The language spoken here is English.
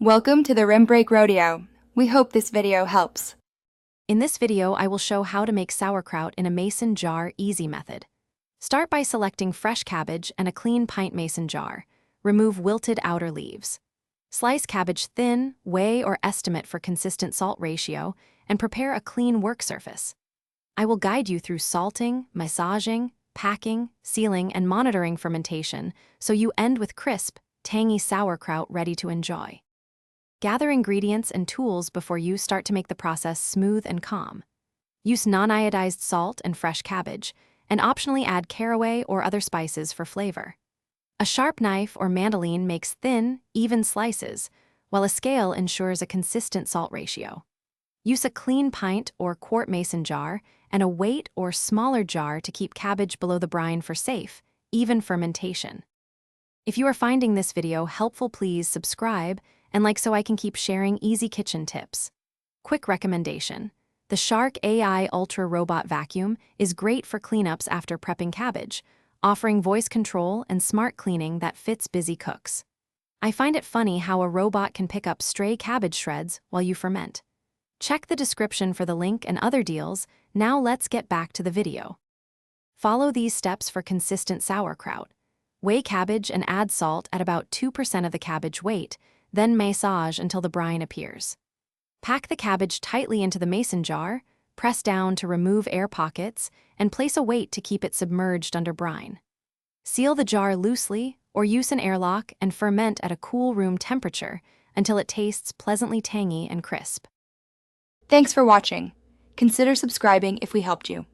Welcome to the Rim Break Rodeo. We hope this video helps. In this video, I will show how to make sauerkraut in a mason jar easy method. Start by selecting fresh cabbage and a clean pint mason jar. Remove wilted outer leaves. Slice cabbage thin, weigh or estimate for consistent salt ratio, and prepare a clean work surface. I will guide you through salting, massaging, packing, sealing, and monitoring fermentation so you end with crisp, tangy sauerkraut ready to enjoy. Gather ingredients and tools before you start to make the process smooth and calm. Use non-iodized salt and fresh cabbage, and optionally add caraway or other spices for flavor. A sharp knife or mandolin makes thin, even slices, while a scale ensures a consistent salt ratio. Use a clean pint or quart mason jar and a weight or smaller jar to keep cabbage below the brine for safe, even fermentation. If you are finding this video helpful, please subscribe and like so I can keep sharing easy kitchen tips. Quick recommendation: the Shark AI Ultra Robot Vacuum is great for cleanups after prepping cabbage, offering voice control and smart cleaning that fits busy cooks. I find it funny how a robot can pick up stray cabbage shreds while you ferment. Check the description for the link and other deals. Now let's get back to the video. Follow these steps for consistent sauerkraut. Weigh cabbage and add salt at about 2% of the cabbage weight, then massage until the brine appears. Pack the cabbage tightly into the mason jar, press down to remove air pockets, and place a weight to keep it submerged under brine. Seal the jar loosely or use an airlock and ferment at a cool room temperature until it tastes pleasantly tangy and crisp. Thanks for watching. Consider subscribing if we helped you.